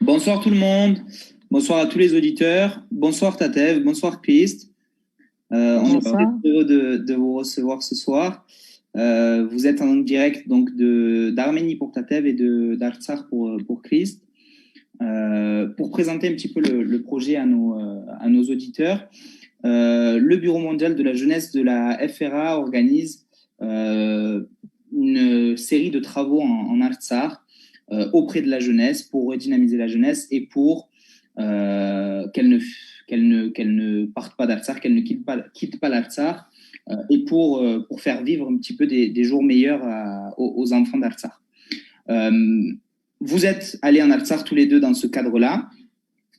Bonsoir tout le monde, bonsoir à tous les auditeurs, bonsoir Tatev, bonsoir Christ. On est très Bonsoir. heureux de vous recevoir ce soir. Vous êtes en direct donc d'Arménie pour Tatev et d'Artsakh pour Christ. Pour présenter un petit peu le projet à nos auditeurs, le Bureau mondial de la jeunesse de la FRA organise une série de travaux en Artsakh auprès de la jeunesse pour redynamiser la jeunesse et pour qu'elle ne parte pas d'Artsakh, qu'elle ne quitte pas l'Artsakh et pour faire vivre un petit peu des jours meilleurs aux enfants d'Artsakh. Vous êtes allés en Artsakh tous les deux dans ce cadre-là.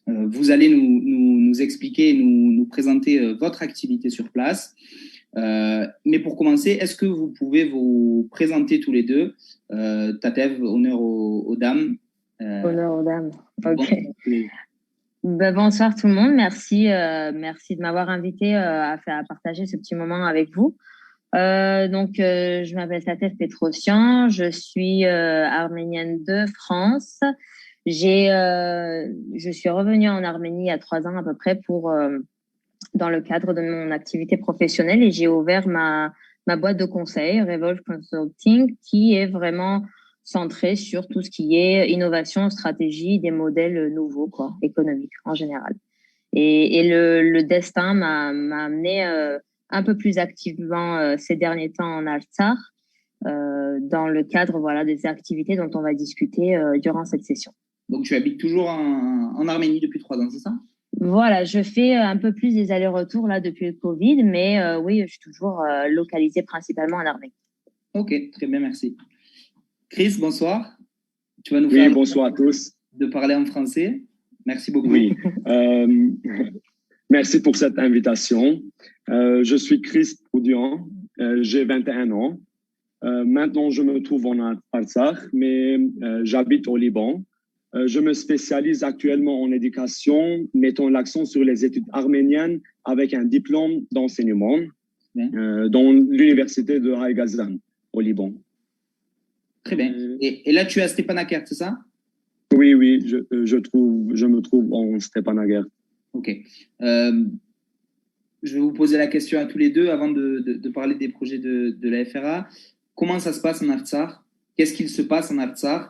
Vous allez nous expliquer, nous présenter votre activité sur place. Mais pour commencer, est-ce que vous pouvez vous présenter tous les deux? Tatev, honneur aux dames. Honneur aux dames. Bon, Ok. Bonsoir tout le monde. Merci de m'avoir invité à partager ce petit moment avec vous. Je m'appelle Tatev Petrosian. Je suis arménienne de France. Je suis revenue en Arménie il y a 3 ans à peu près dans le cadre de mon activité professionnelle et j'ai ouvert ma boîte de conseil, Revolve Consulting, qui est vraiment centrée sur tout ce qui est innovation, stratégie, des modèles nouveaux, quoi, économiques en général. Et le destin m'a amené un peu plus activement ces derniers temps en Artsakh, dans le cadre voilà des activités dont on va discuter durant cette session. Donc tu habites toujours en Arménie depuis 3 ans, c'est ça? Voilà, je fais un peu plus des allers-retours là depuis le Covid, mais oui, je suis toujours localisée principalement en Arménie. Ok, très bien, merci. Chris, bonsoir. Tu vas nous Oui, faire bonsoir à tous. de parler en français. Merci beaucoup. Oui, merci pour cette invitation. Je suis Chris Poudian, j'ai 21 ans. Maintenant, je me trouve en Artsakh, mais j'habite au Liban. Je me spécialise actuellement en éducation, mettant l'accent sur les études arméniennes avec un diplôme d'enseignement dans l'université de Haït Ghazan au Liban. Très bien. Et là, tu es à Stepanakert, c'est ça? Oui, je me trouve en Stepanakert. Ok. Je vais vous poser la question à tous les deux avant de parler des projets de la FRA. Comment ça se passe en Artsakh? Qu'est-ce qu'il se passe en Artsakh?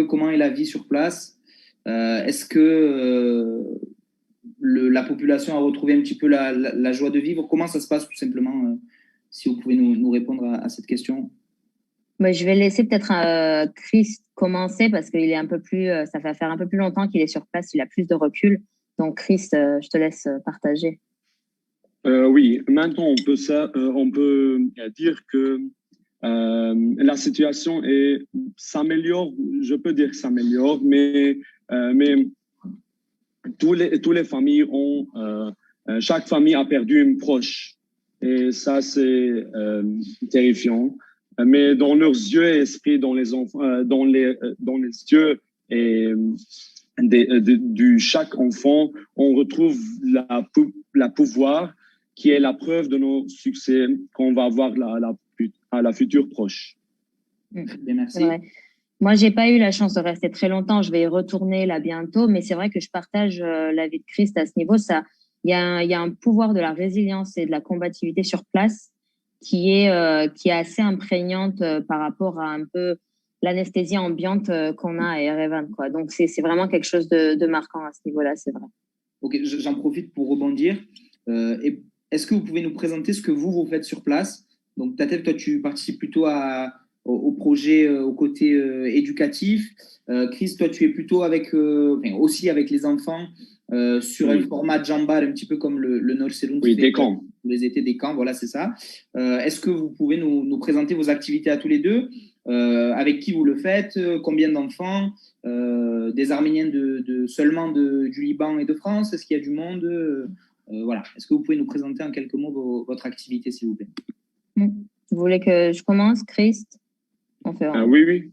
Comment est la vie sur place? Est-ce que la population a retrouvé un petit peu la joie de vivre? Comment ça se passe tout simplement? Si vous pouvez nous répondre à cette question. Je vais laisser peut-être Chris commencer parce qu'il est un peu plus, ça va faire un peu plus longtemps qu'il est sur place, il a plus de recul. Donc Chris, je te laisse partager. Oui, maintenant on peut dire que la situation s'améliore. Je peux dire s'améliore, mais tous les familles chaque famille a perdu une proche et ça c'est terrifiant. Mais dans leurs yeux et esprits, dans les enfants, dans les yeux et du chaque enfant, on retrouve la pouvoir qui est la preuve de nos succès qu'on va avoir à la future proche. Bien, merci. Moi, j'ai pas eu la chance de rester très longtemps. Je vais y retourner là bientôt, mais c'est vrai que je partage l'avis de Christ à ce niveau. Il y a un pouvoir de la résilience et de la combativité sur place qui est assez imprégnante par rapport à un peu l'anesthésie ambiante qu'on a à Erevan, quoi. Donc c'est vraiment quelque chose de marquant à ce niveau-là, c'est vrai. Ok, j'en profite pour rebondir. Est-ce que vous pouvez nous présenter ce que vous faites sur place? Donc Tatev, toi tu participes plutôt au projet au côté éducatif. Chris, toi tu es plutôt aussi avec les enfants sur un format Jambar, un petit peu comme le Norselun. Oui, des camps. Les étés des camps, voilà, c'est ça. Est-ce que vous pouvez nous présenter vos activités à tous les deux? Avec qui vous le faites? Combien d'enfants? Des Arméniens seulement du Liban et de France? Est-ce qu'il y a du monde? Voilà. Est-ce que vous pouvez nous présenter en quelques mots votre activité, s'il vous plaît? Vous voulez que je commence, Christ? Oui.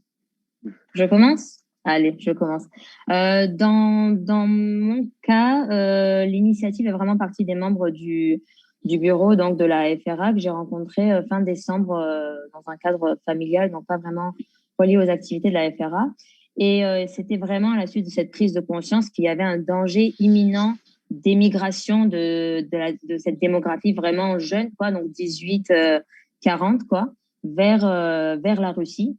Je commence? Allez, je commence. Dans mon cas, l'initiative est vraiment partie des membres du bureau donc de la FRA que j'ai rencontré fin décembre dans un cadre familial, donc pas vraiment relié aux activités de la FRA. Et c'était vraiment à la suite de cette prise de conscience qu'il y avait un danger imminent d'émigration de cette démographie vraiment jeune, quoi, donc 18-40, quoi, vers la Russie.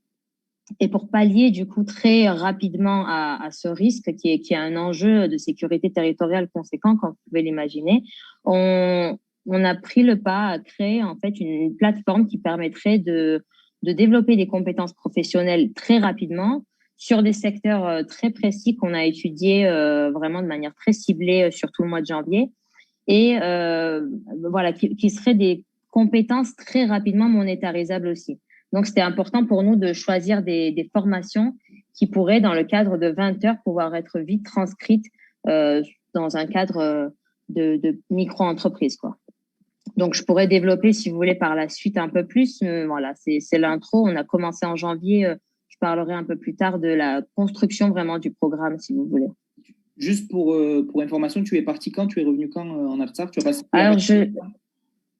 Et pour pallier du coup très rapidement à ce risque qui est un enjeu de sécurité territoriale conséquent, comme vous pouvez l'imaginer, on a pris le pas à créer en fait une plateforme qui permettrait de développer des compétences professionnelles très rapidement sur des secteurs très précis qu'on a étudiés vraiment de manière très ciblée sur tout le mois de janvier et voilà qui seraient des compétences très rapidement monétarisables aussi. Donc, c'était important pour nous de choisir des formations qui pourraient, dans le cadre de 20 heures, pouvoir être vite transcrites dans un cadre de micro-entreprise, quoi. Donc, je pourrais développer, si vous voulez, par la suite un peu plus. Voilà, c'est l'intro. On a commencé en janvier. Je parlerai un peu plus tard de la construction vraiment du programme, si vous voulez. Juste pour information, tu es parti quand? Tu es revenu quand en Artsakh? Tu as passé Alors,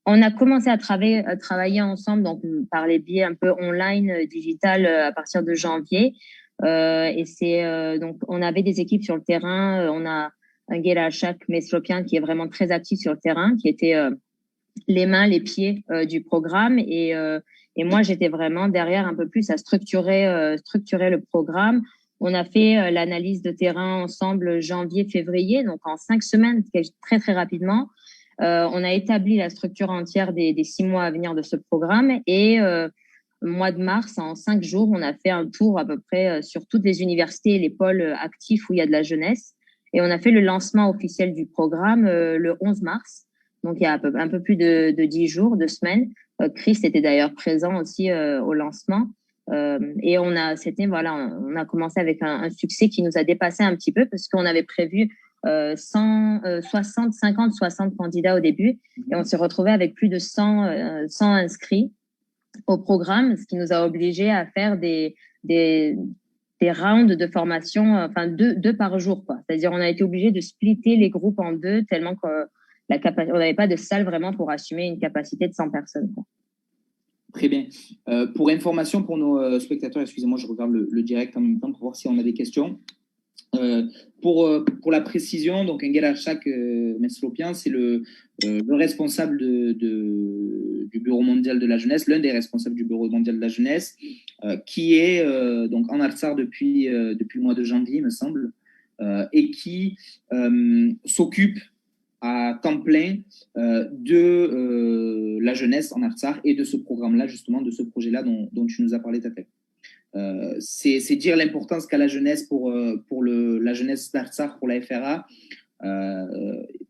on a commencé à travailler ensemble, donc par les biais un peu online, digital, à partir de janvier. Et c'est donc on avait des équipes sur le terrain. On a un Gelashak Meslopian qui est vraiment très actif sur le terrain, qui était les mains, les pieds du programme. Et moi, j'étais vraiment derrière un peu plus à structurer le programme. On a fait l'analyse de terrain ensemble janvier-février, donc en 5 semaines, très très rapidement. On a établi la structure entière des 6 mois à venir de ce programme et mois de mars, en 5 jours, on a fait un tour à peu près sur toutes les universités et les pôles actifs où il y a de la jeunesse. Et on a fait le lancement officiel du programme le 11 mars. Donc, il y a un peu plus de 10 jours, 2 semaines. Chris était d'ailleurs présent aussi au lancement. Et on a commencé avec un succès qui nous a dépassé un petit peu parce qu'on avait prévu 50-60 candidats au début et on s'est retrouvé avec plus de 100 inscrits au programme, ce qui nous a obligés à faire des rounds de formation, enfin deux par jour, quoi. C'est-à-dire on a été obligé de splitter les groupes en deux tellement qu'on n'avait pas de salle vraiment pour assumer une capacité de 100 personnes, quoi. Très bien. Pour information pour nos spectateurs, excusez-moi, je regarde le direct en même temps pour voir si on a des questions. Pour la précision, donc Engel Achak Meslopian, c'est le responsable du Bureau mondial de la jeunesse, l'un des responsables du Bureau mondial de la jeunesse, qui est donc en Artsakh depuis le mois de janvier, il me semble, et qui s'occupe à temps plein de la jeunesse en Artsakh et de ce programme-là, justement, de ce projet-là dont tu nous as parlé, Tatef. C'est dire l'importance qu'a la jeunesse pour la jeunesse d'Artsakh, pour la FRA,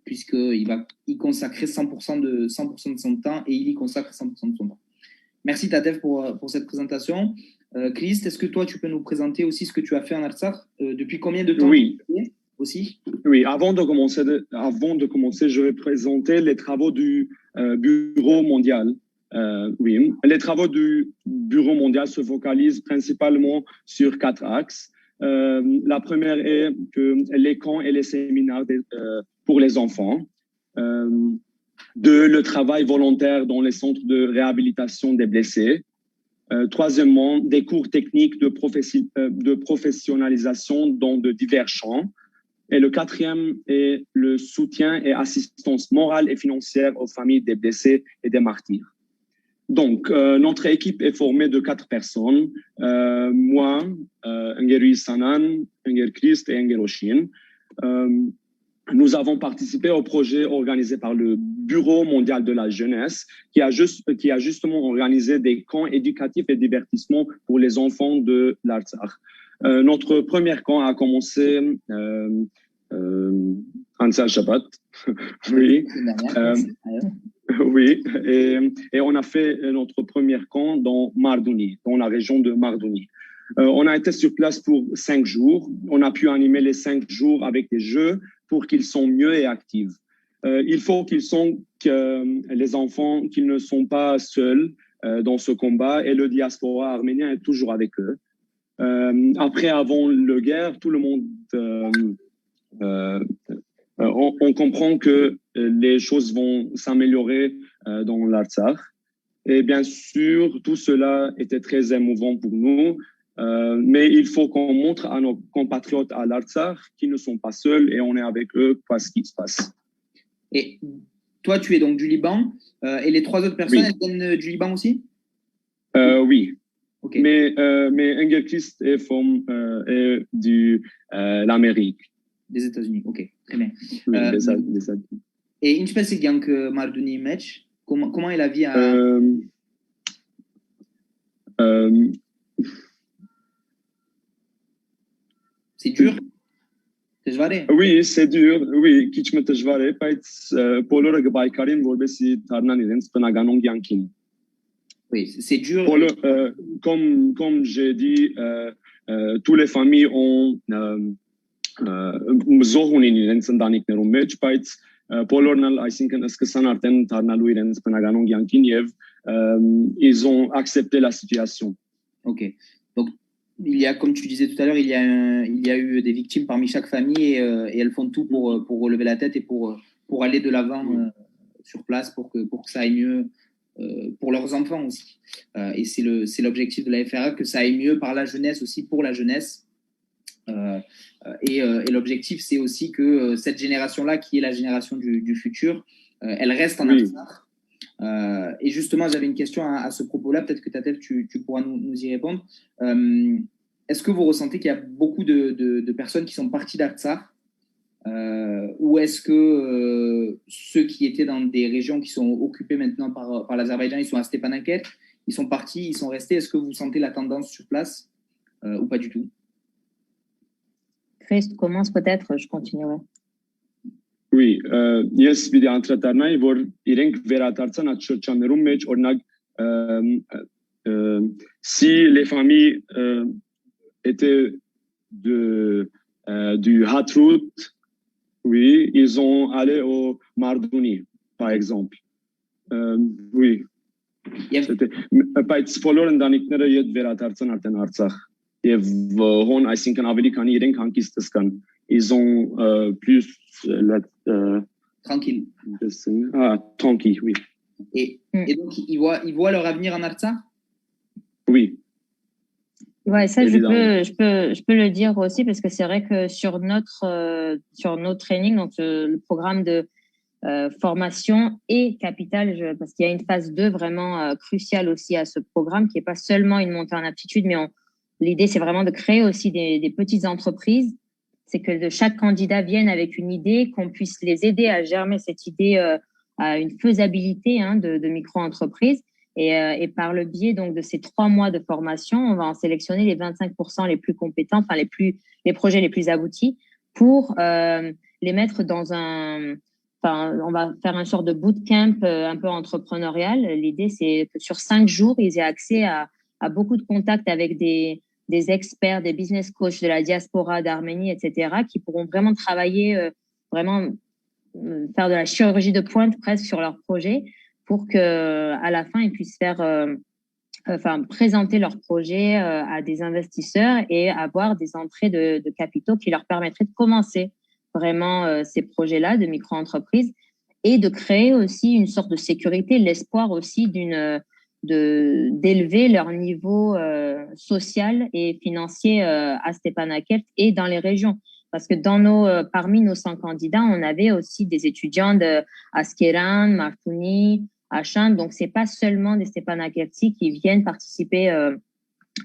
puisqu'il va y consacrer 100% de son temps et il y consacre 100% de son temps. Merci Tatef pour cette présentation. Christ, est-ce que toi tu peux nous présenter aussi ce que tu as fait en Artsakh? Depuis combien de temps? Oui. Aussi? Oui, avant de commencer, je vais présenter les travaux du Bureau mondial. Oui, les travaux du Bureau mondial se focalisent principalement sur 4 axes. La première est que les camps et les séminaires pour les enfants. 2, le travail volontaire dans les centres de réhabilitation des blessés. 3e, des cours techniques de professionnalisation dans de divers champs. Et le 4e est le soutien et assistance morale et financière aux familles des blessés et des martyrs. Donc, notre équipe est formée de 4 personnes. Moi, Engeri Sanan, Enger Christ et Enger Oshin. Nous avons participé au projet organisé par le Bureau mondial de la jeunesse qui a justement organisé des camps éducatifs et divertissements pour les enfants de l'Artsakh. Notre premier camp a commencé Ansar Shabbat. Oui. Oui, et on a fait notre premier camp dans Mardouni, dans la région de Mardouni. On a été sur place pour 5 jours. On a pu animer les 5 jours avec des jeux pour qu'ils soient mieux et actifs. Il faut qu'ils sentent que les enfants, qu'ils ne sont pas seuls dans ce combat et le diaspora arménien est toujours avec eux. Après, avant la guerre, tout le monde, on comprend que les choses vont s'améliorer dans l'Artsakh. Et bien sûr, tout cela était très émouvant pour nous. Mais il faut qu'on montre à nos compatriotes à l'Artsakh qu'ils ne sont pas seuls et on est avec eux, quoi ce qui se passe. Et toi, tu es donc du Liban, et les 3 autres personnes, Oui. elles viennent du Liban aussi? Oui. Okay. Mais Engelkist est de l'Amérique. Des États-Unis, ok, très bien. Oui, des États-Unis. Et une espèce de Marduni match, comment est la vie à... C'est dur? Oui, c'est dur. Oui, kiç më të zhvare, polore Gabajkarin vorbesi tarnan idens Penaganong Yankin. Oui, c'est dur. Comme j'ai dit, toutes les familles ont zohunin idens ndanik nerum mech, polornal I think est-ce que sanarten tarnalu idens Penaganong Yankin yev, ils ont accepté la situation. Ok. Donc il y a, comme tu disais tout à l'heure, il y a eu des victimes parmi chaque famille et elles font tout pour relever la tête et pour aller de l'avant sur place pour que ça aille mieux pour leurs enfants aussi. Et c'est l'objectif de la FRA, que ça aille mieux par la jeunesse aussi, pour la jeunesse. Et l'objectif, c'est aussi que cette génération-là, qui est la génération du futur, elle reste en Artsakh. Et justement, j'avais une question à ce propos-là, peut-être que Tatev, tu pourras nous y répondre. Est-ce que vous ressentez qu'il y a beaucoup de personnes qui sont parties d'Artsakh, ou est-ce que ceux qui étaient dans des régions qui sont occupées maintenant par l'Azerbaïdjan, ils sont à Stepanakert, ils sont partis, ils sont restés? Est-ce que vous sentez la tendance sur place ou pas du tout? Chris, tu commences peut-être, je continuerai. Oui, yes, vidéo entretarnay vor irենք վերադարձան այդ շրջաններում մեջ օրինակ si les familles étaient du Hatrout, oui, ils ont allé au Mardouni, par exemple. Oui. C'était pas բոլոր ընտանիքները իդ վերադարձան արդեն Արցախ եւ հոն այսինքն ավելի քանի իրենք հանգիստս կան. Ils ont plus tranquille. Tranquille, oui. Et donc ils voient leur avenir en Artsakh? Oui. Ouais, ça je peux le dire aussi, parce que c'est vrai que sur nos trainings, donc le programme de formation et capital, parce qu'il y a une phase 2 vraiment cruciale aussi à ce programme, qui est pas seulement une montée en aptitude, mais l'idée c'est vraiment de créer aussi des petites entreprises. C'est que de chaque candidat vienne avec une idée, qu'on puisse les aider à germer cette idée à une faisabilité de micro-entreprise. Et par le biais donc de ces 3 mois de formation, on va en sélectionner les 25% les plus compétents, enfin les projets les plus aboutis, pour les mettre dans on va faire une sorte de bootcamp un peu entrepreneurial. L'idée, c'est que sur 5 jours, ils aient accès à beaucoup de contacts avec des experts, des business coachs de la diaspora d'Arménie, etc., qui pourront vraiment travailler, vraiment faire de la chirurgie de pointe presque sur leur projet, pour que à la fin ils puissent présenter leur projet à des investisseurs et avoir des entrées de capitaux qui leur permettraient de commencer vraiment ces projets-là de micro-entreprises, et de créer aussi une sorte de sécurité, l'espoir aussi d'élever leur niveau social et financier à Stepanakert et dans les régions. Parce que parmi nos 100 candidats, on avait aussi des étudiants de Askeran, Martouni, Achan. Donc, c'est pas seulement des Stepanakerti qui viennent participer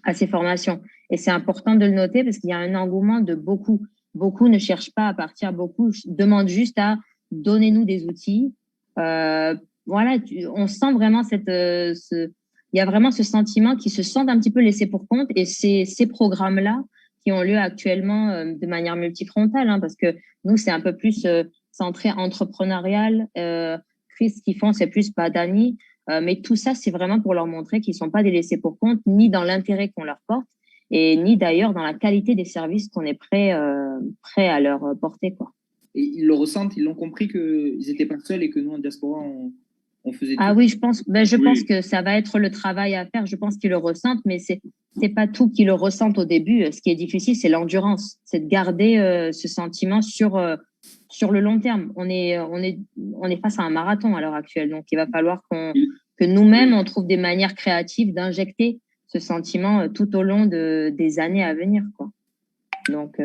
à ces formations. Et c'est important de le noter, parce qu'il y a un engouement de beaucoup. Beaucoup ne cherchent pas à partir, beaucoup demandent juste à donnez-nous des outils. Voilà, on sent vraiment il y a vraiment ce sentiment qu'ils se sentent un petit peu laissés pour compte, et ces programmes-là qui ont lieu actuellement de manière multifrontale, parce que nous, c'est un peu plus centré entrepreneurial. Chris, ce qu'ils font, c'est plus Badani, mais tout ça, c'est vraiment pour leur montrer qu'ils sont pas délaissés pour compte, ni dans l'intérêt qu'on leur porte, et ni d'ailleurs dans la qualité des services qu'on est prêt à leur porter, quoi. Et ils le ressentent, ils l'ont compris qu'ils n'étaient pas seuls et que nous, en diaspora, on faisait tout. Ah oui, je pense que ça va être le travail à faire. Je pense qu'ils le ressentent, mais c'est pas tout qu'ils le ressentent au début. Ce qui est difficile, c'est l'endurance. C'est de garder ce sentiment sur le long terme. On est face à un marathon à l'heure actuelle. Donc, il va falloir que nous-mêmes, on trouve des manières créatives d'injecter ce sentiment tout au long des années à venir, quoi. Donc,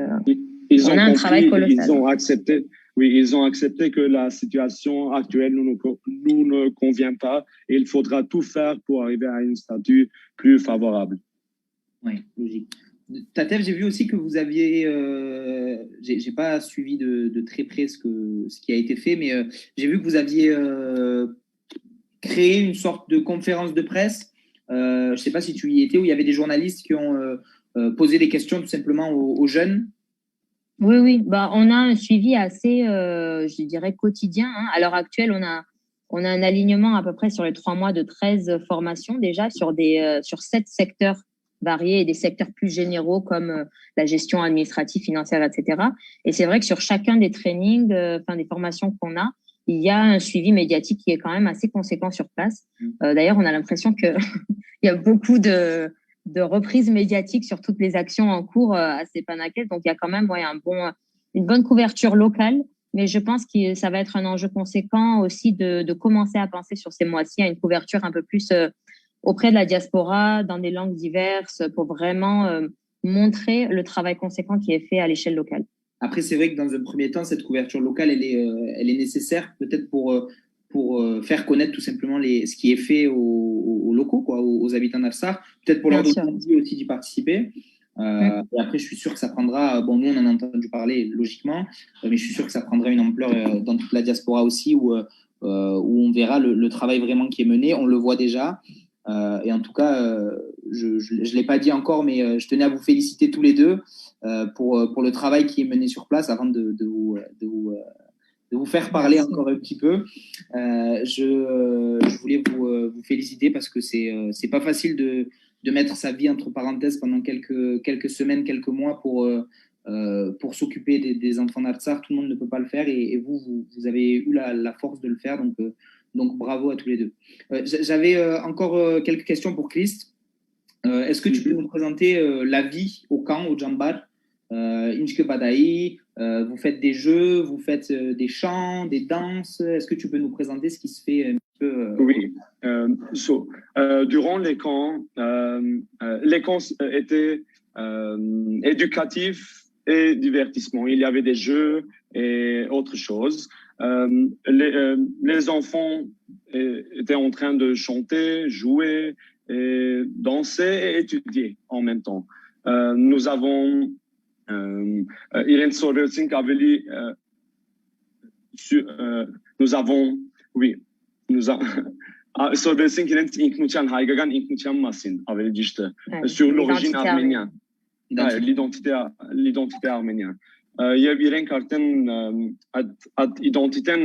ils on a un travail colossal. Ils ont accepté. Oui, ils ont accepté que la situation actuelle nous ne convient pas et il faudra tout faire pour arriver à un statut plus favorable. Oui, logique. Tatev, j'ai vu aussi que vous aviez, j'ai pas suivi de très près ce qui a été fait, mais j'ai vu que vous aviez créé une sorte de conférence de presse. Je sais pas si tu y étais, où il y avait des journalistes qui ont posé des questions tout simplement aux jeunes. Oui, oui. Bah, on a un suivi assez, je dirais, quotidien, hein. À l'heure actuelle, on a un alignement à peu près sur les 3 mois de 13 formations déjà sur 7 secteurs variés et des secteurs plus généraux comme la gestion administrative, financière, etc. Et c'est vrai que sur chacun des trainings, des formations qu'on a, il y a un suivi médiatique qui est quand même assez conséquent sur place. D'ailleurs, on a l'impression que il y a beaucoup de reprises médiatiques sur toutes les actions en cours à Stepanakert. Donc, il y a quand même une bonne couverture locale. Mais je pense que ça va être un enjeu conséquent aussi de commencer à penser sur ces mois-ci à une couverture un peu plus auprès de la diaspora, dans des langues diverses, pour vraiment montrer le travail conséquent qui est fait à l'échelle locale. Après, c'est vrai que dans un premier temps, cette couverture locale, elle est nécessaire peut-être pour faire connaître tout simplement ce qui est fait aux locaux, quoi, aux habitants d'Afsar, peut-être pour leur donner envie aussi d'y participer. Et après, je suis sûr que ça prendra, bon, nous on en a entendu parler logiquement, mais je suis sûr que ça prendra une ampleur dans toute la diaspora aussi, où on verra le travail vraiment qui est mené. On le voit déjà. Et en tout cas, je ne l'ai pas dit encore, mais je tenais à vous féliciter tous les deux pour le travail qui est mené sur place avant de vous faire parler encore un petit peu. Je voulais vous féliciter parce que c'est pas facile de mettre sa vie entre parenthèses pendant quelques semaines, quelques mois pour s'occuper des enfants d'Artsakh. Tout le monde ne peut pas le faire et vous avez eu la force de le faire. Donc bravo à tous les deux. J'avais encore quelques questions pour Christ. Est-ce que tu peux nous présenter la vie au camp, au Jambar, Inchke Badaï, vous faites des jeux, vous faites des chants, des danses. Est-ce que tu peux nous présenter ce qui se fait un petit peu Oui. Durant les camps étaient éducatifs et divertissement. Il y avait des jeux et autre chose. Les enfants étaient en train de chanter, jouer, et danser et étudier en même temps. Nous avons Irene Sorelsink Aveli, nous avons, oui, nous avons Sorelsink Irene Inknuchan Haïgagan Inknuchan Massin Aveli juste sur l'origine arménienne. L'identité arménienne. Եվ իրենք արդեն այդ իդենտիտեն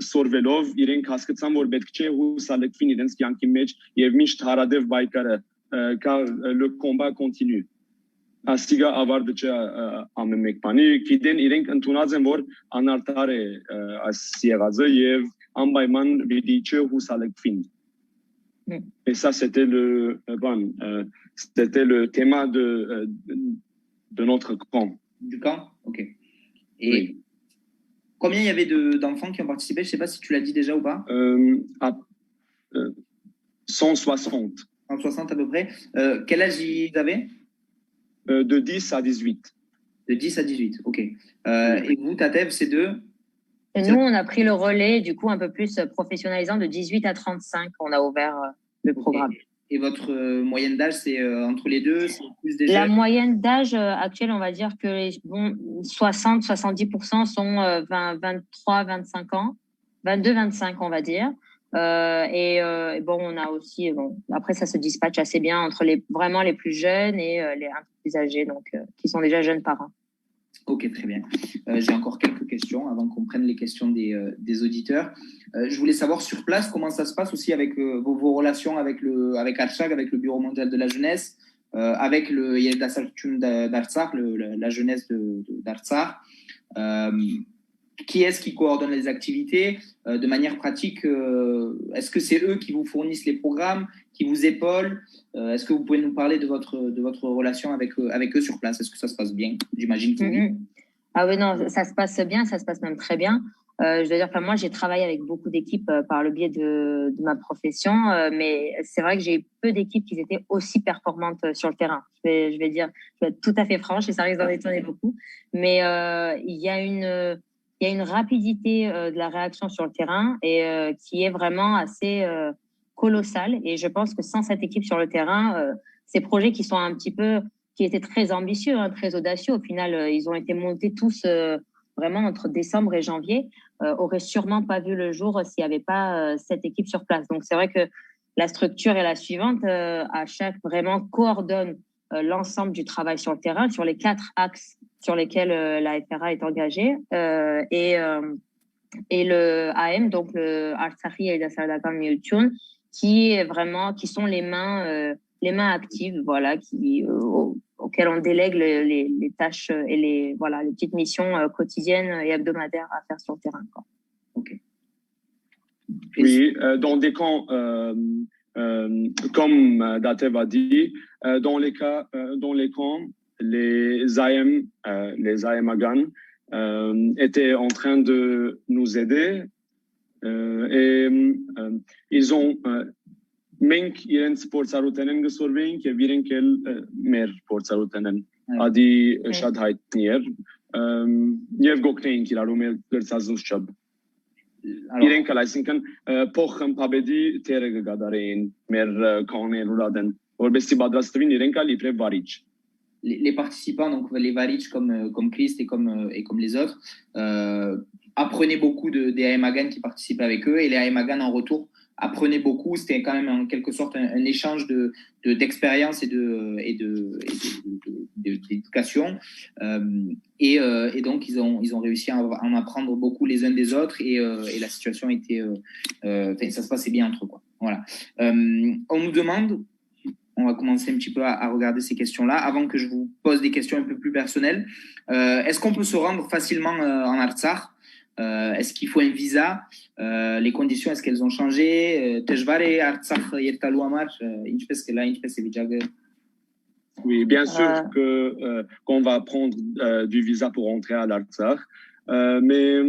սորվելով իրենք հասկացան որ պետք չէ հուսալքվին իրենց կյանքի մեջ եւ միշտ հարադեվ բայկարը car le combat continue աստիգա ավարտը չէ ամեն մեկ բանի գիտեն իրենք ընդունած են որ անարդար է այս եղածը եւ անպայման պիտի չհուսալքվին. Et ça c'était le thème de notre camp. Du camp, ok. Et combien il y avait d'enfants qui ont participé? Je ne sais pas si tu l'as dit déjà ou pas. 160. 160 à peu près. Quel âge ils avaient? De 10 à 18. De 10 à 18, ok. Et vous, Tatev, c'est deux? Et nous, on a pris le relais, du coup, un peu plus professionnalisant, de 18 à 35. On a ouvert le programme. Et votre moyenne d'âge, c'est entre les deux, c'est plus des La moyenne d'âge actuelle, on va dire que 60-70% sont 23-25 ans, 22-25 on va dire. Bon, on a aussi, après ça se dispatche assez bien entre vraiment les plus jeunes et les un peu plus âgés, donc qui sont déjà jeunes parents. Ok, très bien. J'ai encore quelques questions avant qu'on prenne les questions des auditeurs. Je voulais savoir sur place comment ça se passe aussi avec vos relations avec Artsakh, avec le Bureau mondial de la jeunesse, avec le Yeldasaltun d'Artsakh, la jeunesse d'Artsakh. Qui est-ce qui coordonne les activités de manière pratique? Est-ce que c'est eux qui vous fournissent les programmes, qui vous épaulent? Est-ce que vous pouvez nous parler de votre relation avec eux sur place? Est-ce que ça se passe bien? J'imagine que oui. Ah oui, non, ça se passe bien, ça se passe même très bien. Je dois dire, enfin, moi, j'ai travaillé avec beaucoup d'équipes par le biais de ma profession, mais c'est vrai que j'ai eu peu d'équipes qui étaient aussi performantes sur le terrain. Je vais être tout à fait franche et ça risque d'en étonner beaucoup. Mais il y a une rapidité de la réaction sur le terrain et qui est vraiment assez colossale. Et je pense que sans cette équipe sur le terrain, ces projets qui étaient très ambitieux, hein, très audacieux, au final, ils ont été montés tous vraiment entre décembre et janvier. Aurait sûrement pas vu le jour s'il n'y avait pas cette équipe sur place. Donc, c'est vrai que la structure est la suivante. À chaque vraiment coordonne l'ensemble du travail sur le terrain, sur les 4 axes sur lesquels la FRA est engagée. Et le AM, donc le Artsakhi et Dasardakan Miyutun, qui sont les mains actives, voilà, auxquelles on délègue les tâches et les petites missions quotidiennes et hebdomadaires à faire sur le terrain, quoi. Ok. Oui, dans des camps, comme Datev a dit, dans les camps, les IM Agan étaient en train de nous aider et ils ont Մենք իրենց փորձառութեն են գսորվեին եւ իրենք էլ մեր փորձառութեն են ադի շատ հայտնի էր եւ գոկնեին իրարու մեր գրծածուց չափ իրենք էլ այսինքն փոխխմբաբեդի թերը կգադարեին մեր կանոներուրադեն որովհետեւ պատրաստվին իրենք էլ իբրև վարիչ. Les participants, donc les Varic comme Christ et comme les autres, apprenaient beaucoup des AMAGAN qui participaient avec eux et les AMAGAN en retour apprenaient beaucoup. C'était quand même en quelque sorte un échange d'expérience et d'éducation. Et donc ils ont réussi à en apprendre beaucoup les uns des autres et la situation était, ça se passait bien entre eux, quoi. Voilà. On nous demande. On va commencer un petit peu à regarder ces questions-là. Avant que je vous pose des questions un peu plus personnelles, est-ce qu'on peut se rendre facilement en Artsakh? Est-ce qu'il faut un visa? Les conditions, est-ce qu'elles ont changé? Oui, bien sûr qu'on va prendre du visa pour entrer à l'Artsakh. Mais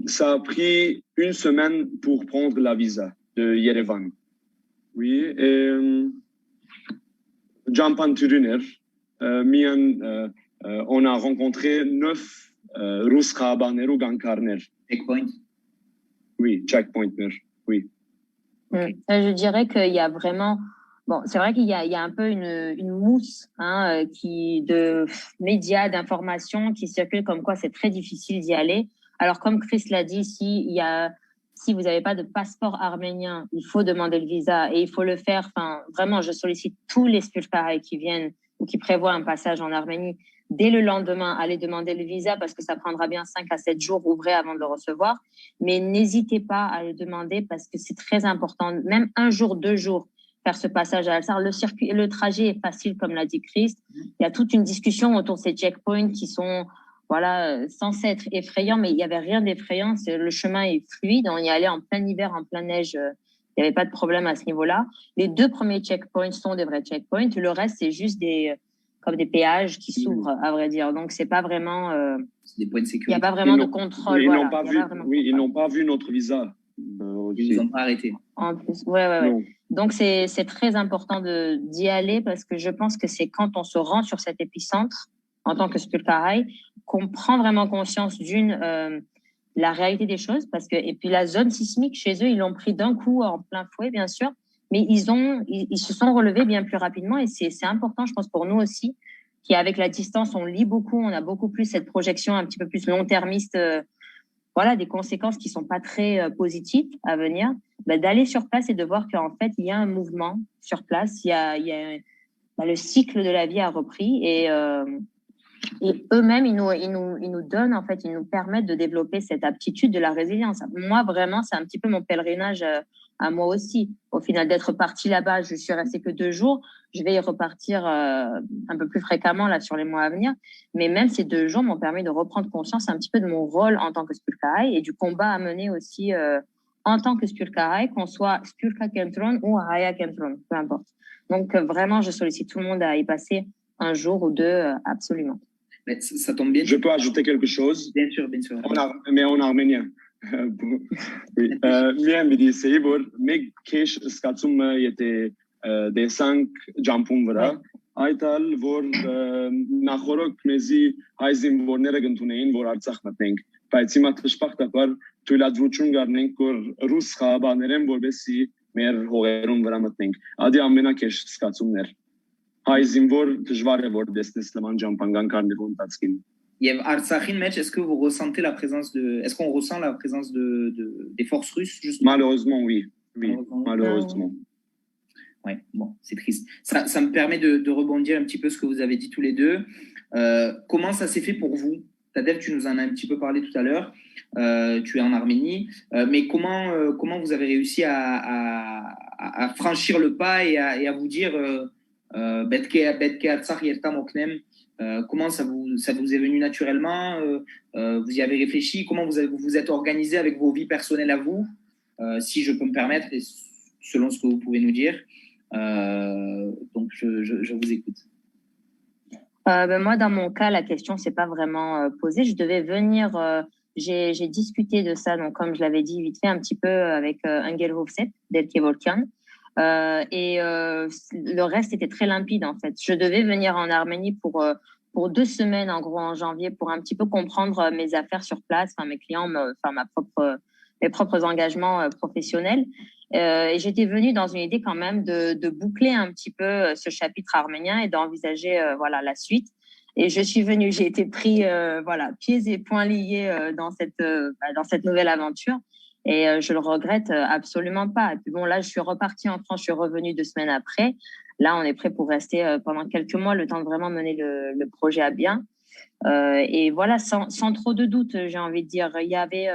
ça a pris 1 semaine pour prendre la visa de Yerevan. Oui, et Jampan Turuner, on a rencontré 9 Russes Khabaner ou Gankarner. Checkpoint. Oui, checkpointner, oui. Je dirais qu'il y a vraiment, bon, c'est vrai qu'il y a un peu une mousse de médias, d'informations qui circulent comme quoi c'est très difficile d'y aller. Alors comme Chris l'a dit, si vous n'avez pas de passeport arménien, il faut demander le visa et il faut le faire. Enfin, vraiment, je sollicite tous les Spulkarai qui viennent ou qui prévoient un passage en Arménie dès le lendemain, aller demander le visa parce que ça prendra bien 5 à 7 jours ouvrés avant de le recevoir. Mais n'hésitez pas à le demander parce que c'est très important. Même 1 jour, 2 jours, faire ce passage à Alsar. Le trajet est facile, comme l'a dit Christ. Il y a toute une discussion autour de ces checkpoints qui sont censés être effrayants, mais il n'y avait rien d'effrayant. Le chemin est fluide. On y allait en plein hiver, en pleine neige. Il n'y avait pas de problème à ce niveau-là. Les 2 premiers checkpoints sont des vrais checkpoints. Le reste, c'est juste comme des péages qui s'ouvrent, à vrai dire. Donc, c'est pas vraiment. C'est des points de sécurité. Il n'y a pas vraiment de contrôle. Ils n'ont pas vu notre visa. Ils nous ont pas arrêtés. En plus, ouais. Donc, c'est très important d'y aller parce que je pense que c'est quand on se rend sur cet épicentre, en tant que Spulkarai, qu'on prend vraiment conscience la réalité des choses et puis la zone sismique chez eux, ils l'ont pris d'un coup en plein fouet, bien sûr, mais ils se sont relevés bien plus rapidement et c'est important, je pense, pour nous aussi, qui avec la distance, on lit beaucoup, on a beaucoup plus cette projection un petit peu plus long-termiste, des conséquences qui sont pas très positives à venir, d'aller sur place et de voir qu'en fait, il y a un mouvement sur place, il y a le cycle de la vie a repris et eux-mêmes, ils nous donnent, en fait, ils nous permettent de développer cette aptitude de la résilience. Moi, vraiment, c'est un petit peu mon pèlerinage à moi aussi. Au final, d'être partie là-bas, je suis restée que 2 jours. Je vais y repartir un peu plus fréquemment là sur les mois à venir. Mais même ces 2 jours m'ont permis de reprendre conscience un petit peu de mon rôle en tant que Spulkarai et du combat à mener aussi en tant que Spulkarai, qu'on soit Spulka Kentron ou Raya Kentron, peu importe. Donc, vraiment, je sollicite tout le monde à y passer 1 jour ou 2, absolument. Mais ça tombe bien. Je peux ajouter quelque chose? Bien sûr, bien sûr. Mais en arménien. Oui. Bien, Bidi Seibor, mais Kesh Skatsum était des 5 jumpum vra. Այդալ որ նախորդ մեզի հայ զինվորները կընտունեին որ Արցախ մտնենք բայց հիմա դժբախտաբար թույլատվություն կառնենք որ ռուս խաղաբաներեն որովհետեւ մեր հողերուն վրա մտնենք ադի ամենակեշ սկացումներ հայ զինվոր դժվար է որ դեսնես նման ջամփանգան կարնիվուն տածքին Et Artsakhin match, est-ce que vous ressentez la présence est-ce qu'on ressent la présence des forces russes justement? Malheureusement oui malheureusement. Ouais, bon, c'est triste. Ça me permet de rebondir un petit peu ce que vous avez dit tous les deux. Comment ça s'est fait pour vous? Tadef, tu nous en as un petit peu parlé tout à l'heure. Tu es en Arménie. Mais comment vous avez réussi à franchir le pas et à vous dire comment ça vous est venu naturellement? Vous y avez réfléchi? Comment vous êtes organisé avec vos vies personnelles à vous? Si je peux me permettre, et selon ce que vous pouvez nous dire. Donc, je vous écoute. Moi, dans mon cas, la question s'est pas vraiment posée. Je devais venir. J'ai discuté de ça, donc comme je l'avais dit vite fait un petit peu avec Engel Hofset d'Elke Volkan. Et le reste était très limpide en fait. Je devais venir en Arménie pour 2 semaines en gros en janvier pour un petit peu comprendre mes affaires sur place, enfin mes clients, mes propres engagements professionnels. Et j'étais venue dans une idée quand même de boucler un petit peu ce chapitre arménien et d'envisager voilà la suite. Et je suis venue, j'ai été pris voilà pieds et poings liés dans cette nouvelle aventure. Et je le regrette absolument pas. Et puis bon, là, je suis repartie en France, je suis revenue 2 semaines après. Là, on est prêt pour rester pendant quelques mois, le temps de vraiment mener le projet à bien. Et voilà, sans trop de doute, j'ai envie de dire. Il y avait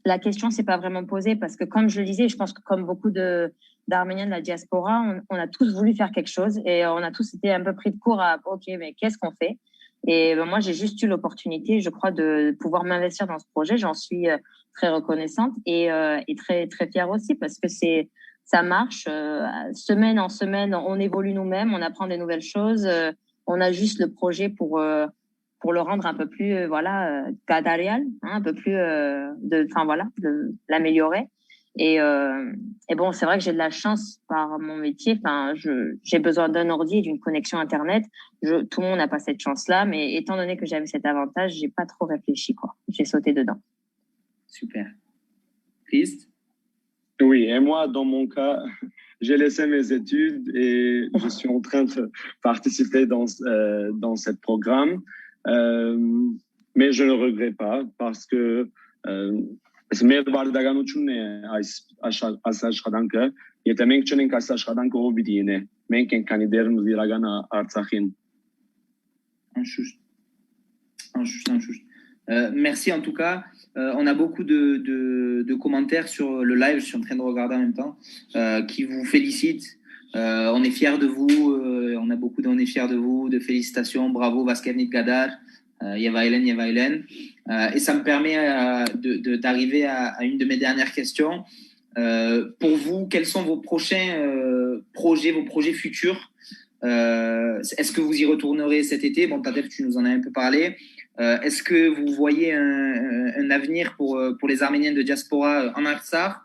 la question s'est pas vraiment posée parce que, comme je le disais, je pense que comme beaucoup d'Arméniens de la diaspora, on a tous voulu faire quelque chose et on a tous été un peu pris de court à OK, mais qu'est-ce qu'on fait? Et moi, j'ai juste eu l'opportunité, je crois, de pouvoir m'investir dans ce projet. J'en suis très reconnaissante et très très fière aussi parce que ça marche semaine en semaine. On évolue nous-mêmes, on apprend des nouvelles choses. On ajuste le projet pour le rendre un peu plus cadarial, un peu plus de l'améliorer. Et bon, c'est vrai que j'ai de la chance par mon métier. Enfin, j'ai besoin d'un ordi et d'une connexion internet. Tout le monde n'a pas cette chance-là, mais étant donné que j'avais cet avantage, j'ai pas trop réfléchi quoi. J'ai sauté dedans. Super. Christ? Oui, et moi, dans mon cas, j'ai laissé mes études et je suis en train de participer dans ce programme. Mais je ne regrette pas parce que մեր բարդականությունն է այս աշխատանքը եթե մենք չունենք այս աշխատանքը ով պիտի ինե մենք ենք քանի դեռ նվիրական Արցախին Injuste. Merci en tout cas. On a beaucoup de commentaires sur le live, je suis en train de regarder en même temps, qui vous félicitent. On est fiers de vous, on est fiers de vous, de félicitations, bravo Vaskevnit Gadar, Yevailen. Et ça me permet d'arriver à une de mes dernières questions. Pour vous, quels sont vos prochains projets, vos projets futurs? Est-ce que vous y retournerez cet été? Bon, Tadef, tu nous en as un peu parlé. Est-ce que vous voyez un avenir pour les Arméniens de diaspora en Artsakh?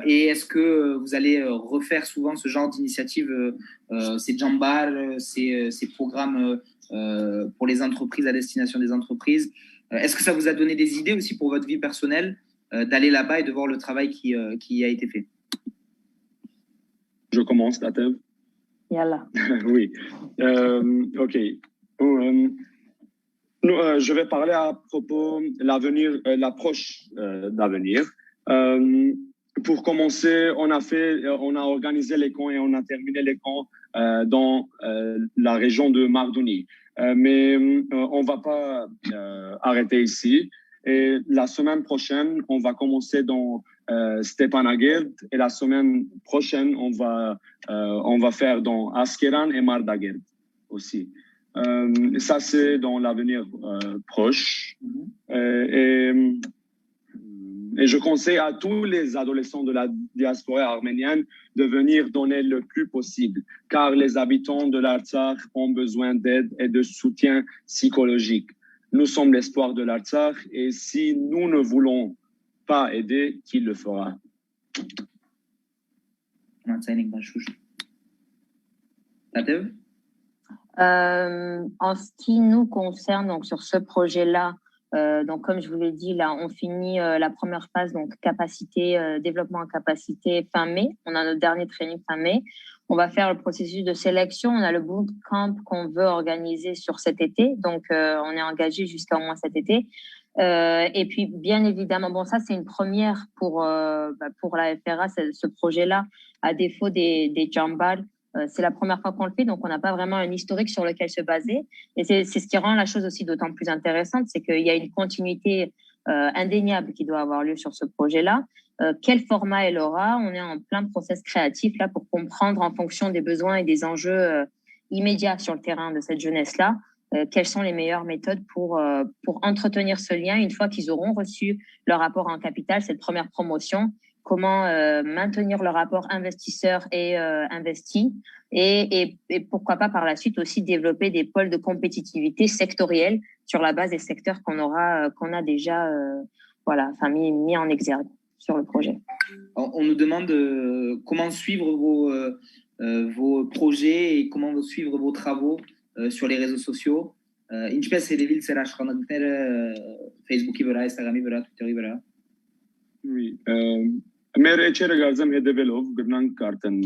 Et est-ce que vous allez refaire souvent ce genre d'initiative, ces Jambar, ces programmes pour les entreprises, à destination des entreprises? Est-ce que ça vous a donné des idées aussi pour votre vie personnelle d'aller là-bas et de voir le travail qui a été fait? Je commence, Tatev. Yalla. Oui. OK. Je vais parler à propos de l'avenir, l'approche d'avenir. Pour commencer, on a organisé les camps et on a terminé les camps dans la région de Mardouni. Mais on va pas arrêter ici. Et la semaine prochaine, on va commencer dans Stepanakert et la semaine prochaine, on va faire dans Askeran et Mardagert aussi. Ça, c'est dans l'avenir proche. Et Et je conseille à tous les adolescents de la diaspora arménienne de venir donner le plus possible, car les habitants de l'Artsakh ont besoin d'aide et de soutien psychologique. Nous sommes l'espoir de l'Artsakh et si nous ne voulons pas aider, qui le fera? En ce qui nous concerne, donc sur ce projet-là, donc comme je vous l'ai dit, là, on finit la première phase, donc capacité, développement en capacité fin mai. On a notre dernier training fin mai. On va faire le processus de sélection. On a le bootcamp qu'on veut organiser sur cet été. Donc, on est engagé jusqu'à au moins cet été. Et puis, bien évidemment, bon, ça, c'est une première pour la FRA, ce projet-là, à défaut des Jambal. C'est la première fois qu'on le fait, donc on n'a pas vraiment un historique sur lequel se baser. Et c'est ce qui rend la chose aussi d'autant plus intéressante, c'est qu'il y a une continuité indéniable qui doit avoir lieu sur ce projet-là. Quel format elle aura? On est en plein process créatif là pour comprendre en fonction des besoins et des enjeux immédiats sur le terrain de cette jeunesse-là, quelles sont les meilleures méthodes pour entretenir ce lien une fois qu'ils auront reçu leur rapport en capital, cette première promotion. Comment maintenir le rapport investisseur et investi et pourquoi pas par la suite aussi développer des pôles de compétitivité sectoriels sur la base des secteurs qu'on a déjà mis en exergue sur le projet. On nous demande comment suivre vos projets et comment suivre vos travaux sur les réseaux sociaux. İnçpes hedefil seraşkanlıkları Facebook'i vera, Instagram'i vera, Twitter'i vera. Oui. Մեր էջերը գարձեմ հետևելով գրնանք կարտեն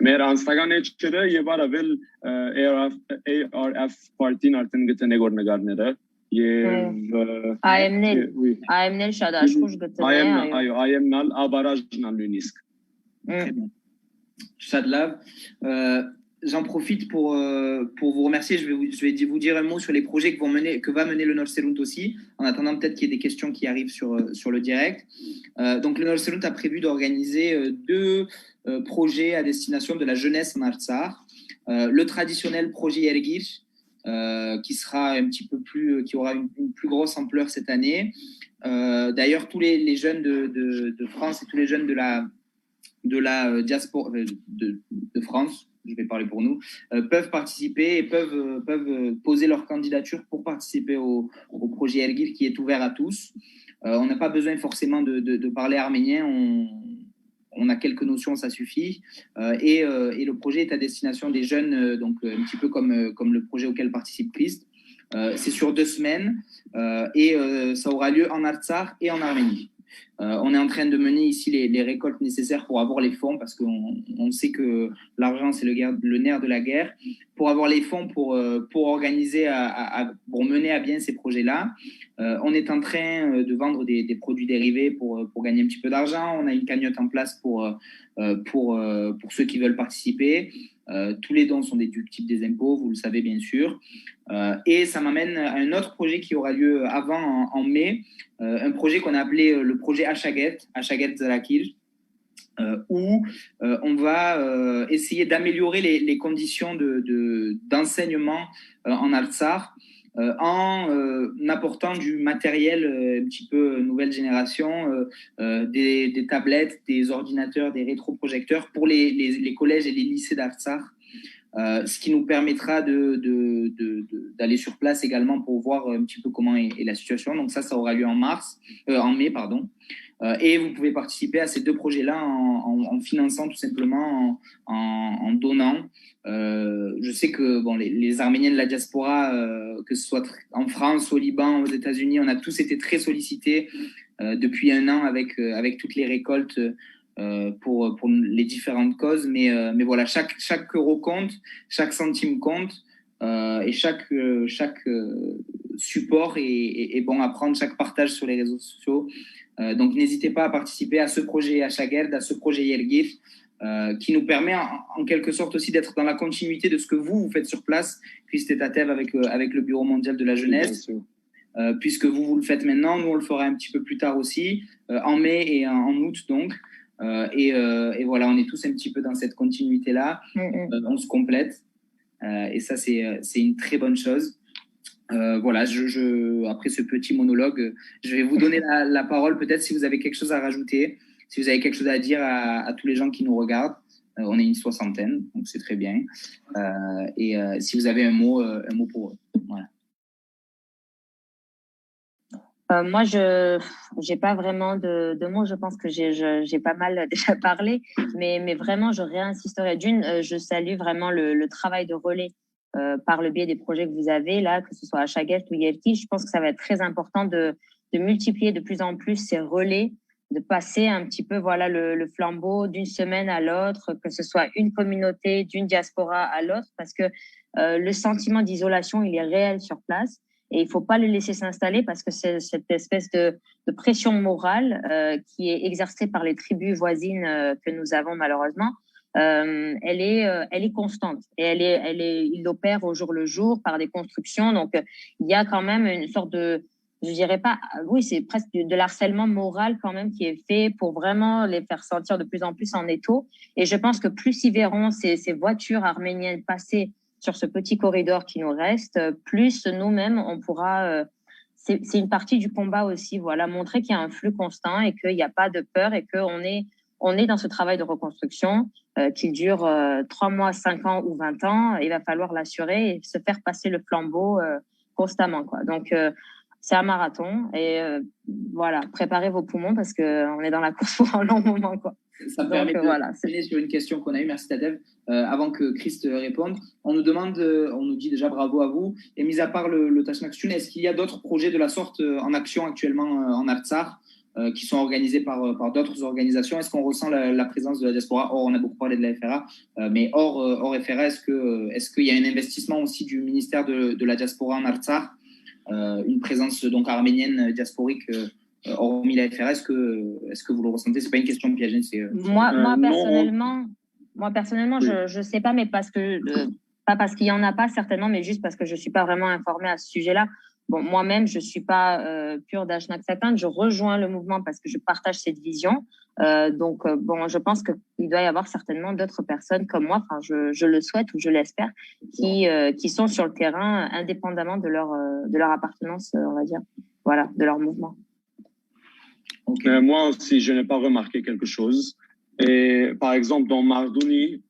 մեր անստական էջերը եւ արավել ARF party-ն արդեն գտնեք որ նկարները եւ AMN-ել շատ աշխուժ գտնե այո AMN-ալ աբարաժնալ nույնիսկ. Shadlab, j'en profite pour vous remercier. Je vais vous dire un mot sur les projets que va mener le Nolserunt aussi, en attendant peut-être qu'il y ait des questions qui arrivent sur le direct. Donc le Nolserunt a prévu d'organiser 2 projets à destination de la jeunesse en Artsakh. Le traditionnel projet Yergir, qui sera qui aura une plus grosse ampleur cette année. D'ailleurs, tous les jeunes de France et tous les jeunes de la diaspora de France, je vais parler pour nous, peuvent participer et peuvent poser leur candidature pour participer au projet Elgir qui est ouvert à tous. On n'a pas besoin forcément de parler arménien, on a quelques notions, ça suffit. Et le projet est à destination des jeunes, donc un petit peu comme le projet auquel participe Christ. C'est sur 2 semaines et ça aura lieu en Artsakh et en Arménie. On est en train de mener ici les récoltes nécessaires pour avoir les fonds parce qu'on sait que l'argent c'est le nerf de la guerre. Pour avoir les fonds pour organiser, pour mener à bien ces projets-là, on est en train de vendre des produits dérivés pour gagner un petit peu d'argent. On a une cagnotte en place pour ceux qui veulent participer. Tous les dons sont déductibles des impôts, vous le savez bien sûr. Et ça m'amène à un autre projet qui aura lieu avant en mai, un projet qu'on a appelé le projet Achaget Zarakir, où on va essayer d'améliorer les conditions d'enseignement en Artsakh en apportant du matériel un petit peu nouvelle génération, des tablettes, des ordinateurs, des rétroprojecteurs pour les collèges et les lycées d'Artsakh. Ce qui nous permettra d'aller sur place également pour voir un petit peu comment est la situation. Donc ça aura lieu en mai, pardon. Et vous pouvez participer à ces 2 projets-là en finançant tout simplement, en donnant. Je sais que les Arméniens de la diaspora, que ce soit en France, au Liban, aux États-Unis, on a tous été très sollicités depuis 1 an avec toutes les récoltes pour les différentes causes, mais voilà, chaque euro compte, chaque centime compte, et chaque support est bon à prendre, chaque partage sur les réseaux sociaux. Donc n'hésitez pas à participer à ce projet Achaget, à ce projet Yergir, qui nous permet en quelque sorte aussi d'être dans la continuité de ce que vous faites sur place, Christ et Tatev avec le Bureau mondial de la jeunesse. Puisque vous le faites maintenant, nous on le fera un petit peu plus tard aussi, en mai et en août donc. Et voilà, on est tous un petit peu dans cette continuité-là. On se complète. Et ça, c'est une très bonne chose. Voilà, après ce petit monologue, je vais vous donner la parole peut-être si vous avez quelque chose à rajouter, si vous avez quelque chose à dire à tous les gens qui nous regardent. On est une soixantaine, donc c'est très bien. Si vous avez un mot pour eux. Voilà. Moi, je n'ai pas vraiment de mots. Je pense que j'ai pas mal déjà parlé, mais vraiment, je réinsisterai. Je salue vraiment le travail de relais par le biais des projets que vous avez là, que ce soit à Chaguet ou Yelki. Je pense que ça va être très important de multiplier de plus en plus ces relais, de passer un petit peu voilà le flambeau d'une semaine à l'autre, que ce soit une communauté, d'une diaspora à l'autre, parce que le sentiment d'isolation, il est réel sur place. Et il ne faut pas le laisser s'installer parce que c'est cette espèce de pression morale qui est exercée par les tribus voisines que nous avons malheureusement. Elle est constante et il opère au jour le jour par des constructions. Donc, il y a quand même une sorte de, je dirais pas, oui, c'est presque de l'harcèlement moral quand même qui est fait pour vraiment les faire sentir de plus en plus en étau. Et je pense que plus ils verront ces voitures arméniennes passer sur ce petit corridor qui nous reste, plus nous-mêmes, on pourra... c'est une partie du combat aussi, voilà, montrer qu'il y a un flux constant et qu'il n'y a pas de peur et qu'on est dans ce travail de reconstruction qui dure 3 mois, 5 ans ou 20 ans. Il va falloir l'assurer et se faire passer le flambeau constamment, quoi. Donc, c'est un marathon et voilà, préparez vos poumons parce qu'on est dans la course pour un long moment, quoi. Ça me permet de terminer sur une question qu'on a eue. Merci Tadev. Avant que Christ réponde, on nous dit déjà bravo à vous. Et mis à part le Tashnaktun, est-ce qu'il y a d'autres projets de la sorte en action actuellement en Artsakh qui sont organisés par d'autres organisations? Est-ce qu'on ressent la présence de la diaspora? Or, on a beaucoup parlé de la FRA, mais hors FRA, est-ce qu'il y a un investissement aussi du ministère de la diaspora en Artsakh, une présence donc arménienne diasporique hormis la FRA, est-ce que vous le ressentez? C'est pas une question piège. Moi personnellement, oui. je sais pas, mais pas parce qu'il y en a pas certainement, mais juste parce que je suis pas vraiment informée à ce sujet-là. Bon, moi-même, je suis pas pure d'Ashnaksatan. Je rejoins le mouvement parce que je partage cette vision. Donc, je pense qu'il doit y avoir certainement d'autres personnes comme moi. Enfin, je le souhaite ou je l'espère, qui sont sur le terrain indépendamment de leur appartenance, on va dire, voilà, de leur mouvement. Okay. Moi aussi, je n'ai pas remarqué quelque chose. Et par exemple, dans Mardouni,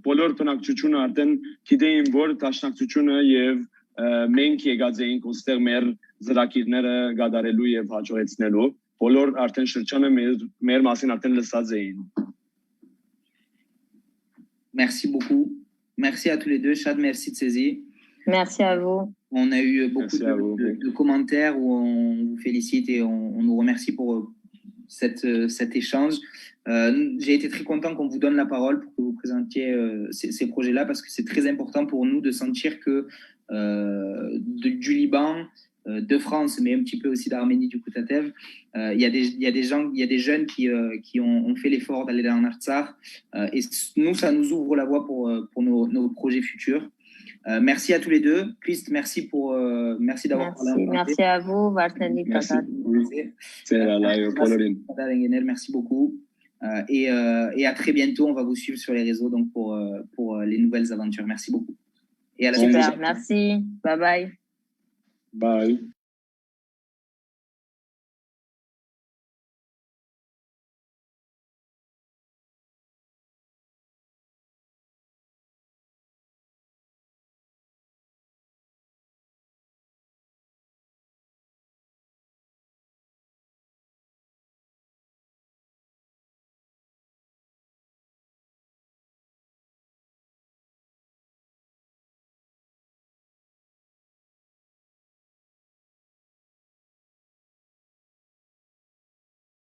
բոլոր բնակչությունը արդեն գիտեին, որ Տաշնակցությունը եւ մենք եկած էինք ուստեղ մեր ծրագիրները գադարելու եւ հաջողեցնելու, բոլոր արդեն շրջանը մեր մասին արդեն լսած էին. Merci beaucoup. Merci à tous les deux. Chad, merci de saisir. Merci à vous. On a eu beaucoup de commentaires où on vous félicite et on nous remercie pour cet échange. J'ai été très content qu'on vous donne la parole pour que vous présentiez ces projets-là parce que c'est très important pour nous de sentir que du Liban, de France, mais un petit peu aussi d'Arménie, du Koutatev, il y a des jeunes qui ont fait l'effort d'aller dans l'Artsakh et nous, ça nous ouvre la voie pour nos projets futurs. Merci à tous les deux. Christ, merci d'avoir parlé. Merci à vous, Valtani. Merci beaucoup. Et à très bientôt. On va vous suivre sur les réseaux donc pour les nouvelles aventures. Merci beaucoup. Et à la semaine prochaine. Merci. Bye bye. Bye.